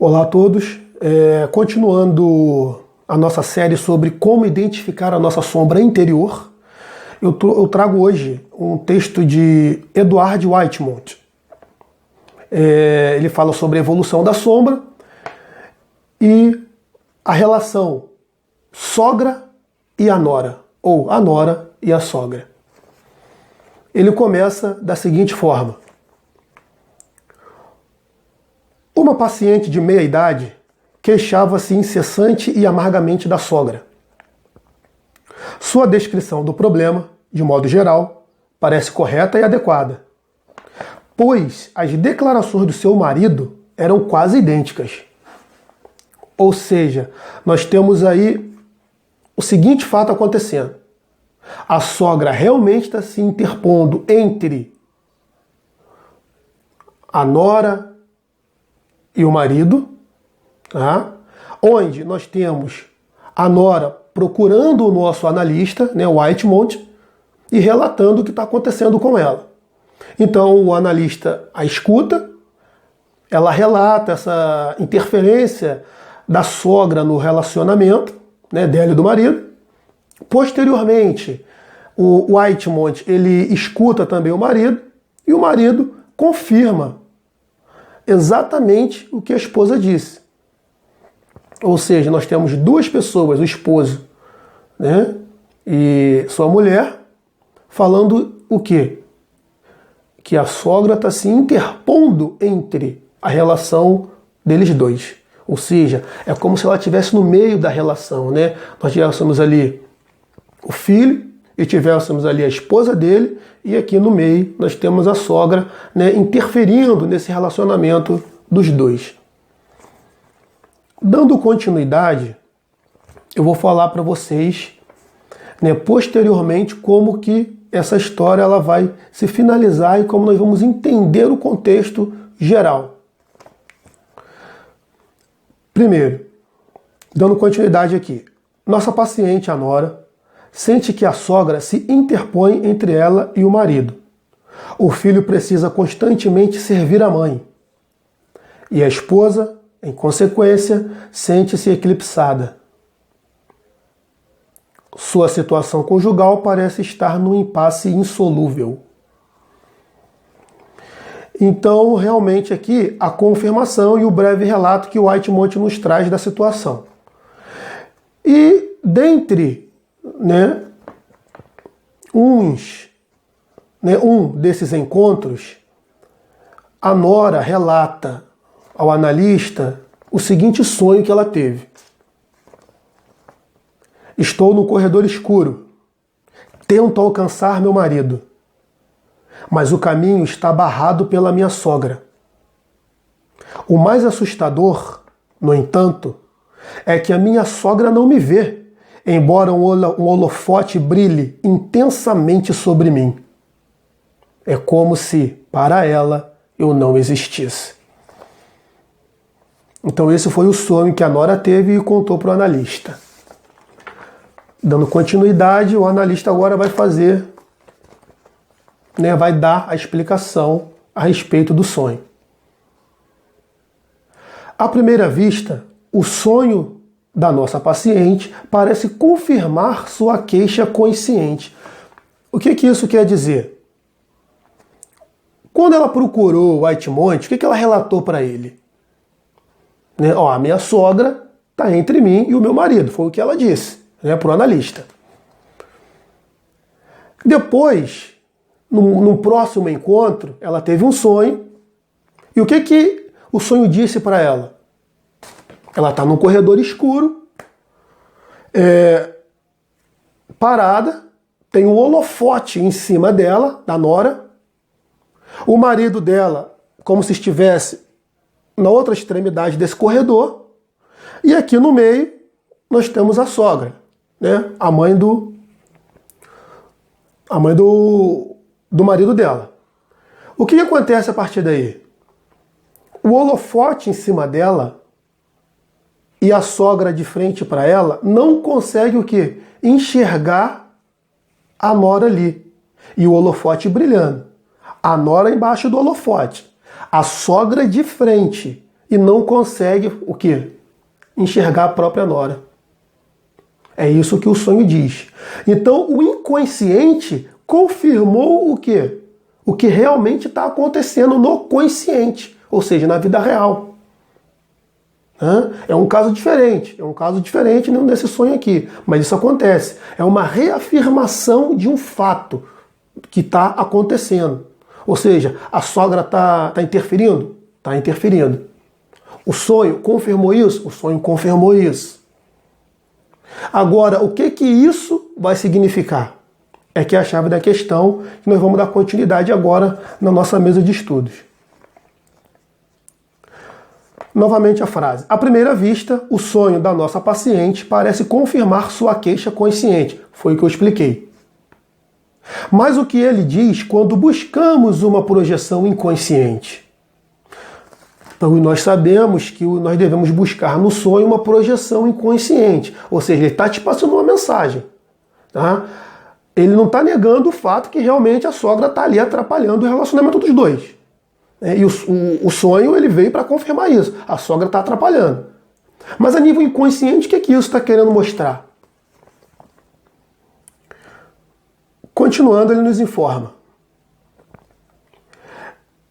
Olá a todos, continuando a nossa série sobre como identificar a nossa sombra interior, eu trago hoje um texto de Edward Whitmont. Ele fala sobre a evolução da sombra e a relação sogra e a nora, ou a nora e a sogra. Ele começa da seguinte forma: uma paciente de meia idade queixava-se incessante e amargamente da sogra. Sua descrição do problema, de modo geral, parece correta e adequada, pois as declarações do seu marido eram quase idênticas. Ou seja, nós temos aí o seguinte fato acontecendo: a sogra realmente está se interpondo entre a nora e o marido, tá? Onde nós temos a nora procurando o nosso analista, né, o Whitmont, e relatando o que está acontecendo com ela. Então o analista a escuta, ela relata essa interferência da sogra no relacionamento, né, dela e do marido. Posteriormente, o Whitmont ele escuta também o marido e o marido confirma exatamente o que a esposa disse. Ou seja, nós temos duas pessoas, o esposo, né, e sua mulher, falando o quê? Que a sogra está se interpondo entre a relação deles dois. Ou seja, é como se ela estivesse no meio da relação, né? Nós tivéssemos ali o filho e tivéssemos ali a esposa dele, e aqui no meio nós temos a sogra, né, interferindo nesse relacionamento dos dois. Dando continuidade, eu vou falar para vocês, né, posteriormente como que essa história ela vai se finalizar e como nós vamos entender o contexto geral. Primeiro, dando continuidade aqui, nossa paciente, a nora, sente que a sogra se interpõe entre ela e o marido. O filho precisa constantemente servir a mãe. E a esposa, em consequência, sente-se eclipsada. Sua situação conjugal parece estar num impasse insolúvel. Então, realmente aqui, a confirmação e o breve relato que o Whitmont nos traz da situação. E dentre um desses encontros, a nora relata ao analista o seguinte sonho que ela teve. Estou no corredor escuro. Tento alcançar meu marido, mas o caminho está barrado pela minha sogra. O mais assustador, no entanto, é que a minha sogra não me vê, embora um holofote brilhe intensamente sobre mim. É como se, para ela, eu não existisse. Então esse foi o sonho que a nora teve e contou para o analista. Dando continuidade, o analista agora vai fazer, vai dar a explicação a respeito do sonho. À primeira vista, o sonho da nossa paciente parece confirmar sua queixa consciente. O que isso quer dizer? Quando ela procurou o Whitmont, o que ela relatou para ele? A minha sogra está entre mim e o meu marido, foi o que ela disse, para o analista. Depois, no próximo encontro, ela teve um sonho, e o que o sonho disse para ela? Ela está num corredor escuro, parada, tem um holofote em cima dela, da nora. O marido dela, como se estivesse na outra extremidade desse corredor. E aqui no meio, nós temos a sogra, a mãe do marido dela. O que acontece a partir daí? O holofote em cima dela e a sogra de frente para ela não consegue o quê? Enxergar a nora ali. E o holofote brilhando. A nora embaixo do holofote. A sogra de frente e não consegue o quê? Enxergar a própria nora. É isso que o sonho diz. Então o inconsciente confirmou o quê? O que realmente está acontecendo no consciente, ou seja, na vida real. É um caso diferente nesse sonho aqui, mas isso acontece. É uma reafirmação de um fato que está acontecendo. Ou seja, a sogra está interferindo? Está interferindo. O sonho confirmou isso? O sonho confirmou isso. Agora, o que isso vai significar? É que é a chave da questão que nós vamos dar continuidade agora na nossa mesa de estudos. Novamente a frase. À primeira vista, o sonho da nossa paciente parece confirmar sua queixa consciente. Foi o que eu expliquei. Mas o que ele diz quando buscamos uma projeção inconsciente? Então nós sabemos que nós devemos buscar no sonho uma projeção inconsciente. Ou seja, ele está te passando uma mensagem. Tá? Ele não está negando o fato que realmente a sogra está ali atrapalhando o relacionamento dos dois. E o sonho ele veio para confirmar isso. A sogra está atrapalhando. Mas a nível inconsciente, o que isso está querendo mostrar? Continuando, ele nos informa.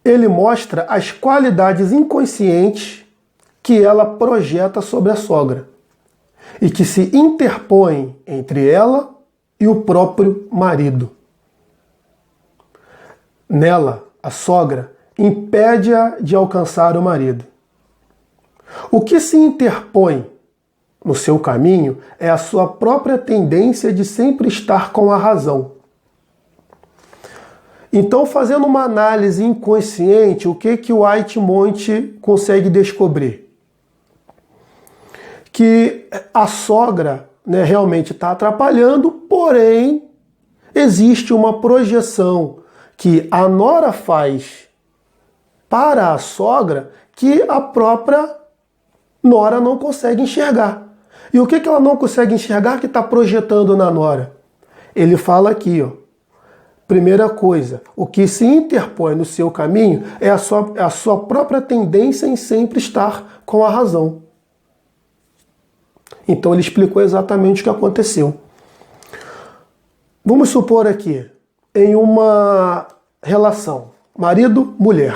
Ele mostra as qualidades inconscientes que ela projeta sobre a sogra e que se interpõem entre ela e o próprio marido. Nela, a sogra impede-a de alcançar o marido. O que se interpõe no seu caminho é a sua própria tendência de sempre estar com a razão. Então, fazendo uma análise inconsciente, o que o Whitmont consegue descobrir? Que a sogra, né, realmente está atrapalhando, porém existe uma projeção que a nora faz para a sogra que a própria nora não consegue enxergar. E o que ela não consegue enxergar que está projetando na nora? Ele fala aqui, ó. Primeira coisa, o que se interpõe no seu caminho é a sua própria tendência em sempre estar com a razão. Então ele explicou exatamente o que aconteceu. Vamos supor aqui, em uma relação, marido-mulher.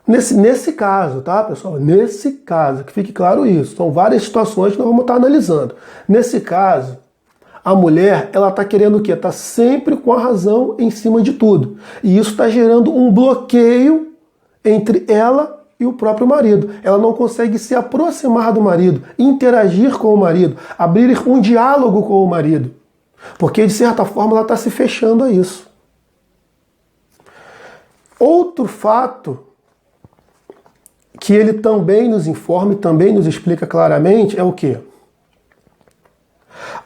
Nesse caso, tá, pessoal? Nesse caso, que fique claro isso. São várias situações que nós vamos estar analisando. Nesse caso, a mulher, ela está querendo o quê? Está sempre com a razão em cima de tudo. E isso está gerando um bloqueio entre ela e o próprio marido. Ela não consegue se aproximar do marido, interagir com o marido, abrir um diálogo com o marido. Porque, de certa forma, ela está se fechando a isso. Outro fato que ele também nos informa e também nos explica claramente é o quê?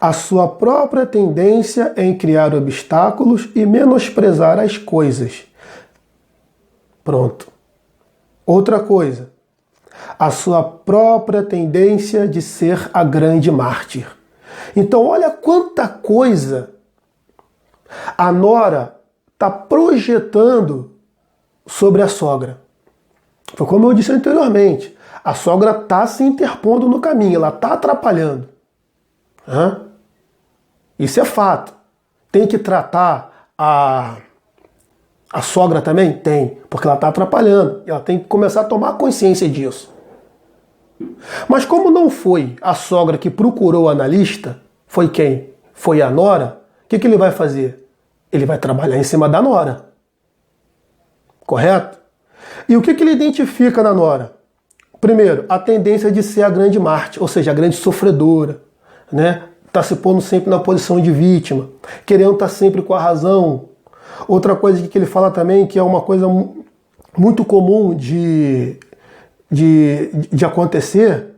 A sua própria tendência em criar obstáculos e menosprezar as coisas. Pronto. Outra coisa. A sua própria tendência de ser a grande mártir. Então olha quanta coisa a nora está projetando sobre a sogra. Foi como eu disse anteriormente. A sogra está se interpondo no caminho, ela está atrapalhando. Isso é fato. Tem que tratar a sogra também? Tem, porque ela está atrapalhando. Ela tem que começar a tomar consciência disso. Mas como não foi a sogra que procurou o analista, foi quem? Foi a nora, o que ele vai fazer? Ele vai trabalhar em cima da nora. Correto? E o que ele identifica na nora? Primeiro, a tendência de ser a grande mártir, ou seja, a grande sofredora, né? Está se pondo sempre na posição de vítima, querendo estar sempre com a razão. Outra coisa que ele fala também, que é uma coisa muito comum de acontecer,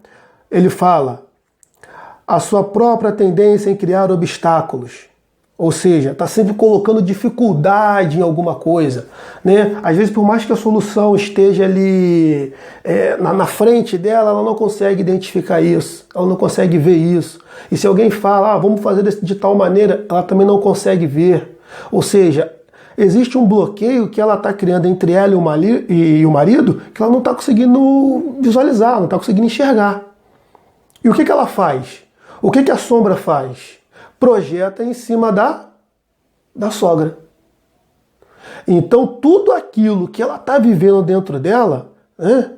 ele fala a sua própria tendência em criar obstáculos. Ou seja, está sempre colocando dificuldade em alguma coisa, né? Às vezes, por mais que a solução esteja ali na frente dela, ela não consegue identificar isso, ela não consegue ver isso. E se alguém fala, vamos fazer de tal maneira, ela também não consegue ver. Ou seja, existe um bloqueio que ela está criando entre ela e o marido que ela não está conseguindo visualizar, não está conseguindo enxergar. E o que ela faz? O que a sombra faz? Projeta em cima da sogra. Então tudo aquilo que ela está vivendo dentro dela, né,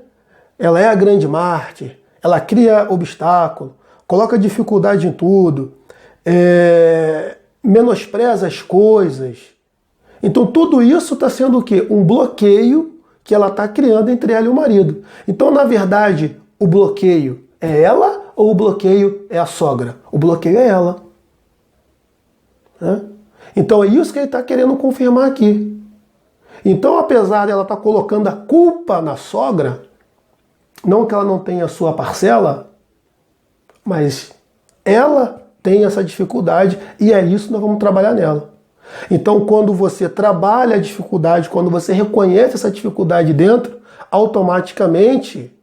ela é a grande mártir, ela cria obstáculo, coloca dificuldade em tudo, menospreza as coisas. Então tudo isso está sendo o quê? Um bloqueio que ela está criando entre ela e o marido. Então, na verdade, o bloqueio é ela ou o bloqueio é a sogra? O bloqueio é ela. Né? Então é isso que ele está querendo confirmar aqui. Então, apesar dela estar colocando a culpa na sogra, não que ela não tenha a sua parcela, mas ela tem essa dificuldade e é isso que nós vamos trabalhar nela. Então, quando você trabalha a dificuldade, quando você reconhece essa dificuldade dentro, automaticamente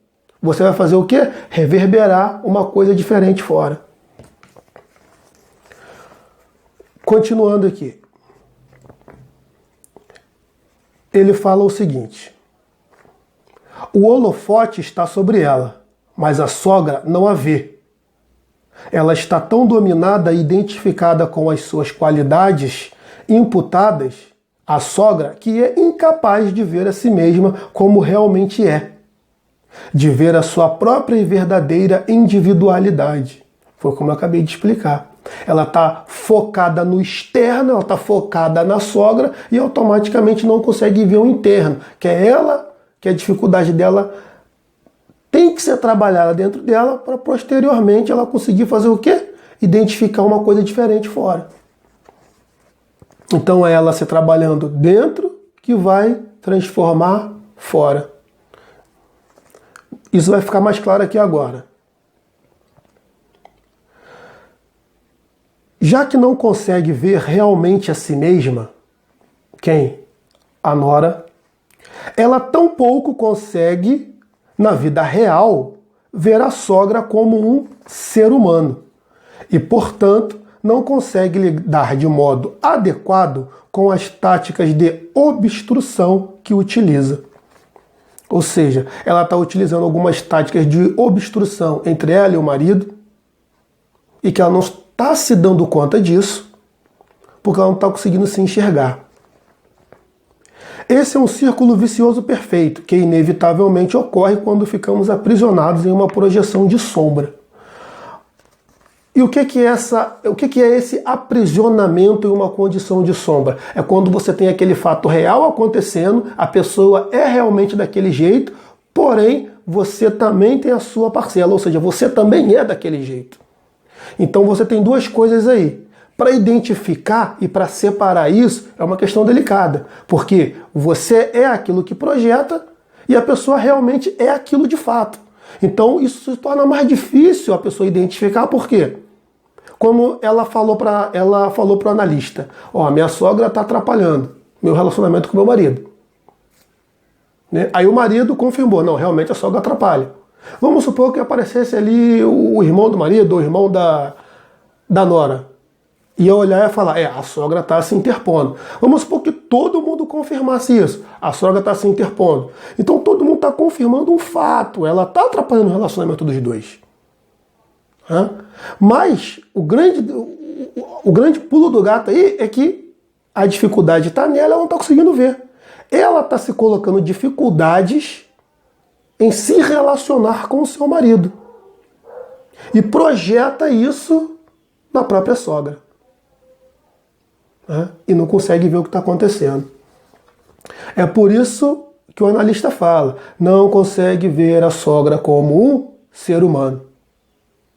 você vai fazer o quê? Reverberar uma coisa diferente fora. Continuando aqui. Ele fala o seguinte: o holofote está sobre ela, mas a sogra não a vê. Ela está tão dominada e identificada com as suas qualidades imputadas à sogra que é incapaz de ver a si mesma como realmente é, de ver a sua própria e verdadeira individualidade. Foi como eu acabei de explicar. Ela está focada no externo, ela está focada na sogra e automaticamente não consegue ver o interno, que é ela, que a dificuldade dela tem que ser trabalhada dentro dela para posteriormente ela conseguir fazer o quê? Identificar uma coisa diferente fora. Então é ela se trabalhando dentro que vai transformar fora. Isso vai ficar mais claro aqui agora. Já que não consegue ver realmente a si mesma, quem? A nora. Ela tampouco consegue, na vida real, ver a sogra como um ser humano. E, portanto, não consegue lidar de modo adequado com as táticas de obstrução que utiliza. Ou seja, ela está utilizando algumas táticas de obstrução entre ela e o marido e que ela não está se dando conta disso porque ela não está conseguindo se enxergar. Esse é um círculo vicioso perfeito que inevitavelmente ocorre quando ficamos aprisionados em uma projeção de sombra. E o que é esse aprisionamento em uma condição de sombra? É quando você tem aquele fato real acontecendo, a pessoa é realmente daquele jeito, porém você também tem a sua parcela, ou seja, você também é daquele jeito. Então você tem duas coisas aí. Para identificar e para separar isso é uma questão delicada, porque você é aquilo que projeta e a pessoa realmente é aquilo de fato. Então isso se torna mais difícil a pessoa identificar, por quê? Como ela falou para o analista, minha sogra está atrapalhando meu relacionamento com meu marido. Né? Aí o marido confirmou, não, realmente a sogra atrapalha. Vamos supor que aparecesse ali o irmão do marido, ou o irmão da nora. E eu olhar e falar, a sogra está se interpondo. Vamos supor que todo mundo confirmasse isso. A sogra está se interpondo. Então todo mundo está confirmando um fato. Ela está atrapalhando o relacionamento dos dois. Mas o grande pulo do gato aí é que a dificuldade está nela, ela não está conseguindo ver. Ela está se colocando dificuldades em se relacionar com o seu marido. E projeta isso na própria sogra. E não consegue ver o que está acontecendo. É por isso que o analista fala, não consegue ver a sogra como um ser humano.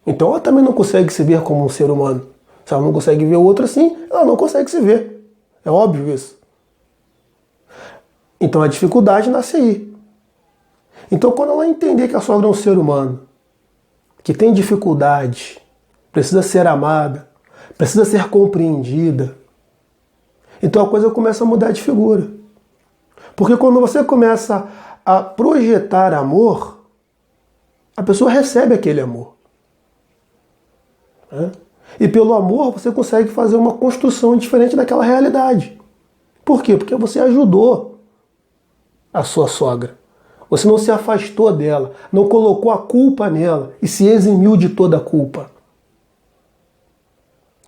Então ela também não consegue se ver como um ser humano. Se ela não consegue ver o outro assim, ela não consegue se ver. É óbvio isso. Então a dificuldade nasce aí. Então quando ela entender que a sogra é um ser humano, que tem dificuldade, precisa ser amada, precisa ser compreendida, então a coisa começa a mudar de figura. Porque quando você começa a projetar amor, a pessoa recebe aquele amor. E pelo amor você consegue fazer uma construção diferente daquela realidade. Por quê? Porque você ajudou a sua sogra. Você não se afastou dela, não colocou a culpa nela e se eximiu de toda a culpa.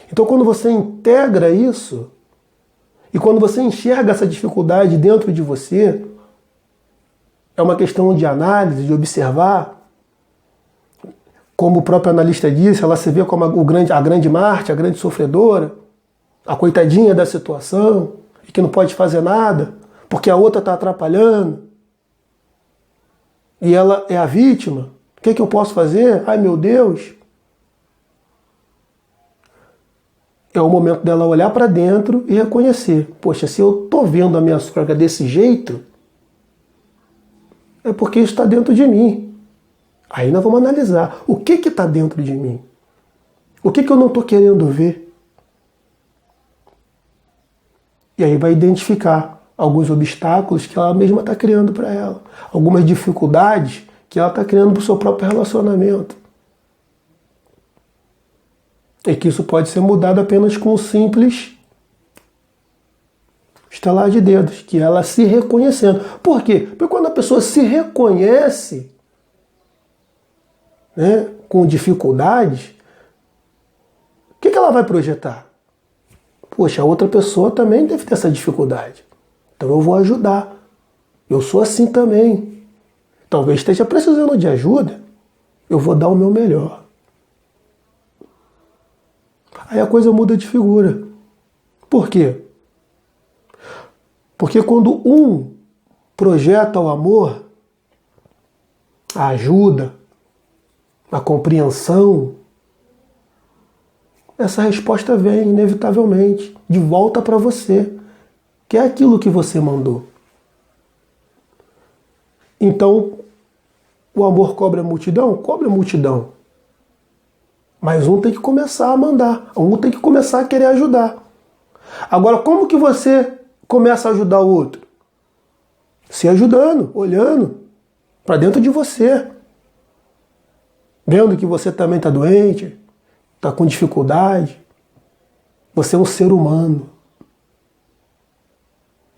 Então, quando você integra isso, e quando você enxerga essa dificuldade dentro de você, é uma questão de análise, de observar. Como o próprio analista disse, ela se vê como a grande Marte, a grande sofredora, a coitadinha da situação, e que não pode fazer nada, porque a outra está atrapalhando. E ela é a vítima. O que eu posso fazer? Ai, meu Deus. É o momento dela olhar para dentro e reconhecer. Poxa, se eu estou vendo a minha sogra desse jeito, é porque isso está dentro de mim. Aí nós vamos analisar. O que está dentro de mim? O que eu não estou querendo ver? E aí vai identificar alguns obstáculos que ela mesma está criando para ela. Algumas dificuldades que ela está criando para o seu próprio relacionamento. E que isso pode ser mudado apenas com um simples estalar de dedos, que ela se reconhecendo. Por quê? Porque quando a pessoa se reconhece, né, com dificuldades, o que ela vai projetar? Poxa, a outra pessoa também deve ter essa dificuldade. Então eu vou ajudar. Eu sou assim também. Talvez esteja precisando de ajuda. Eu vou dar o meu melhor. Aí a coisa muda de figura. Por quê? Porque quando um projeta o amor, a ajuda, a compreensão, essa resposta vem inevitavelmente de volta para você, que é aquilo que você mandou. Então, o amor cobre a multidão? Cobre a multidão. Mas um tem que começar a mandar, um tem que começar a querer ajudar. Agora, como que você começa a ajudar o outro? Se ajudando, olhando para dentro de você. Vendo que você também está doente, está com dificuldade. Você é um ser humano.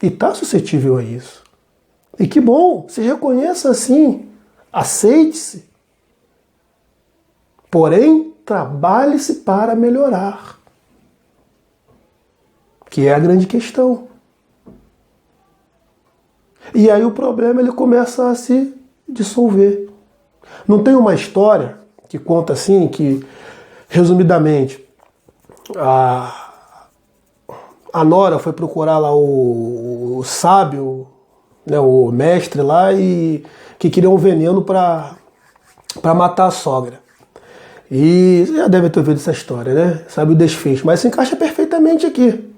E está suscetível a isso. E que bom, se reconheça assim, aceite-se. Porém, trabalhe-se para melhorar. Que é a grande questão. E aí o problema ele começa a se dissolver. Não tem uma história que conta assim, que, resumidamente, a Nora foi procurar lá o sábio, né, o mestre lá, e que queria um veneno para matar a sogra. E você já deve ter ouvido essa história, né? Sabe o desfecho, mas se encaixa perfeitamente aqui.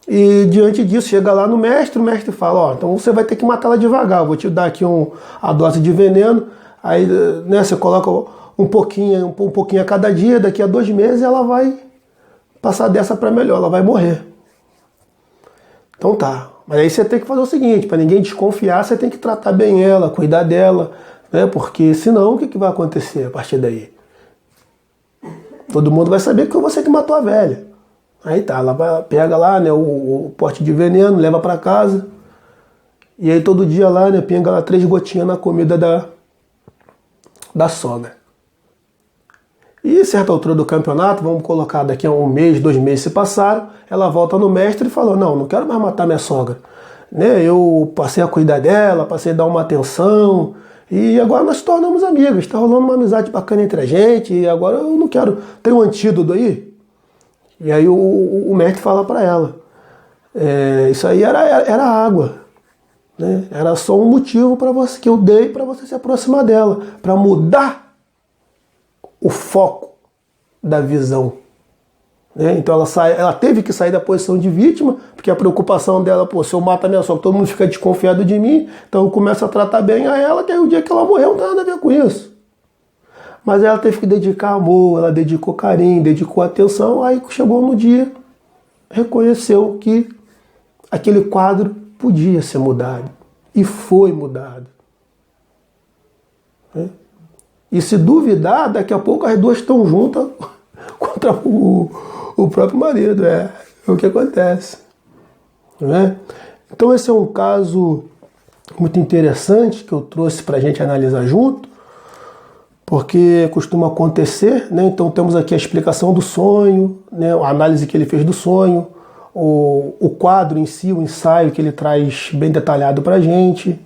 E diante disso, chega lá no mestre, o mestre fala, ó, então você vai ter que matá-la devagar, eu vou te dar aqui a dose de veneno, aí, né, você coloca um pouquinho a cada dia, daqui a 2 meses ela vai passar dessa para melhor, ela vai morrer. Então tá, mas aí você tem que fazer o seguinte, para ninguém desconfiar, você tem que tratar bem ela, cuidar dela, né, porque senão o que vai acontecer a partir daí? Todo mundo vai saber que foi você que matou a velha. Aí tá, ela pega lá, né, o pote de veneno, leva para casa. E aí todo dia lá, né, pinga lá 3 gotinhas na comida da sogra. E certa altura do campeonato, vamos colocar daqui a 1 mês, 2 meses se passaram, ela volta no mestre e falou, não quero mais matar minha sogra. Né, eu passei a cuidar dela, passei a dar uma atenção, e agora nós nos tornamos amigos, está rolando uma amizade bacana entre a gente, e agora eu não quero, tem um antídoto aí? E aí o mestre fala para ela, isso aí era água, né? Era só um motivo para você que eu dei para você se aproximar dela, para mudar o foco da visão. Né? Então ela teve que sair da posição de vítima, porque a preocupação dela, se eu mato a minha sogra, todo mundo fica desconfiado de mim, então eu começo a tratar bem a ela, que aí o dia que ela morreu não tem nada a ver com isso. Mas ela teve que dedicar amor, ela dedicou carinho, dedicou atenção, aí chegou no dia, reconheceu que aquele quadro podia ser mudado. E foi mudado. Né? E se duvidar, daqui a pouco as duas estão juntas contra o próprio marido. É o que acontece. né? Então esse é um caso muito interessante que eu trouxe para a gente analisar junto, porque costuma acontecer, né? Então temos aqui a explicação do sonho, né? A análise que ele fez do sonho, o quadro em si, o ensaio que ele traz bem detalhado para a gente,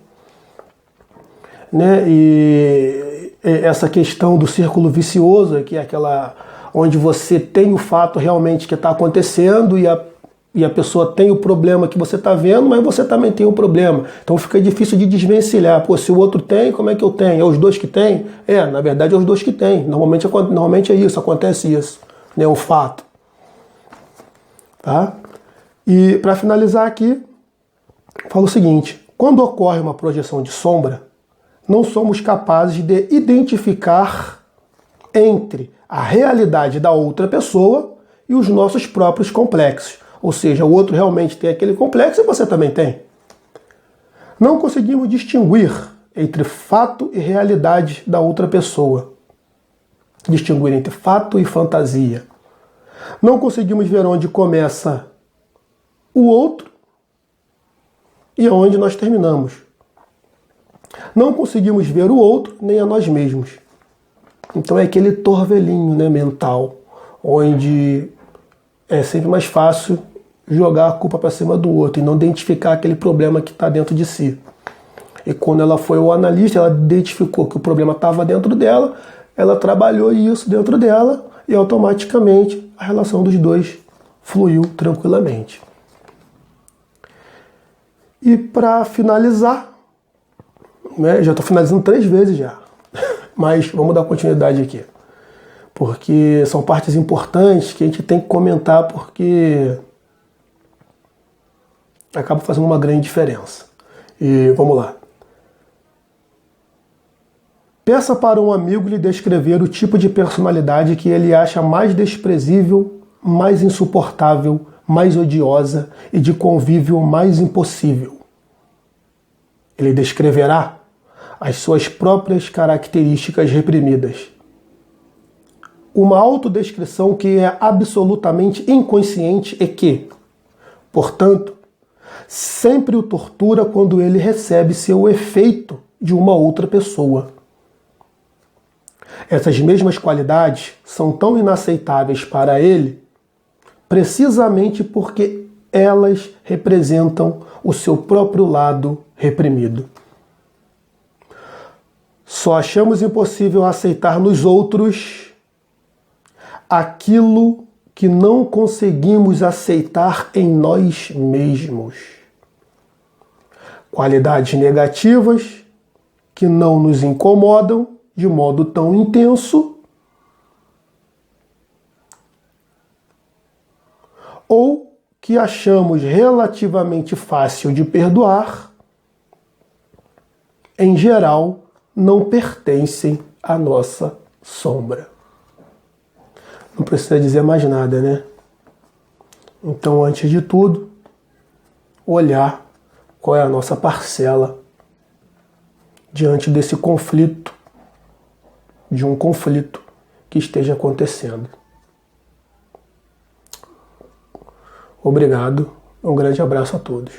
né? E essa questão do círculo vicioso, que é aquela onde você tem o fato realmente que está acontecendo e a pessoa tem o problema que você está vendo, mas você também tem o problema. Então fica difícil de desvencilhar. Pô, se o outro tem, como é que eu tenho? É os dois que têm? Na verdade é os dois que têm. Normalmente é isso, acontece isso. É um fato. Tá? E para finalizar aqui, falo o seguinte: quando ocorre uma projeção de sombra, não somos capazes de identificar entre a realidade da outra pessoa e os nossos próprios complexos. Ou seja, o outro realmente tem aquele complexo e você também tem. Não conseguimos distinguir entre fato e realidade da outra pessoa. Distinguir entre fato e fantasia. Não conseguimos ver onde começa o outro e onde nós terminamos. Não conseguimos ver o outro nem a nós mesmos. Então é aquele torvelinho, né, mental, onde é sempre mais fácil jogar a culpa para cima do outro e não identificar aquele problema que está dentro de si. E quando ela foi ao analista, ela identificou que o problema estava dentro dela, ela trabalhou isso dentro dela e automaticamente a relação dos dois fluiu tranquilamente. E para finalizar, né, já estou finalizando 3 vezes já, mas vamos dar continuidade aqui, porque são partes importantes que a gente tem que comentar, porque acaba fazendo uma grande diferença. E vamos lá. Peça para um amigo lhe descrever o tipo de personalidade que ele acha mais desprezível, mais insuportável, mais odiosa e de convívio mais impossível. Ele descreverá as suas próprias características reprimidas. Uma autodescrição que é absolutamente inconsciente e que, portanto, sempre o tortura quando ele recebe seu efeito de uma outra pessoa. Essas mesmas qualidades são tão inaceitáveis para ele precisamente porque elas representam o seu próprio lado reprimido. Só achamos impossível aceitar nos outros aquilo que não conseguimos aceitar em nós mesmos. Qualidades negativas que não nos incomodam de modo tão intenso ou que achamos relativamente fácil de perdoar, em geral, não pertencem à nossa sombra. Não precisa dizer mais nada, né? Então, antes de tudo, olhar qual é a nossa parcela diante desse conflito, de um conflito que esteja acontecendo. Obrigado, um grande abraço a todos.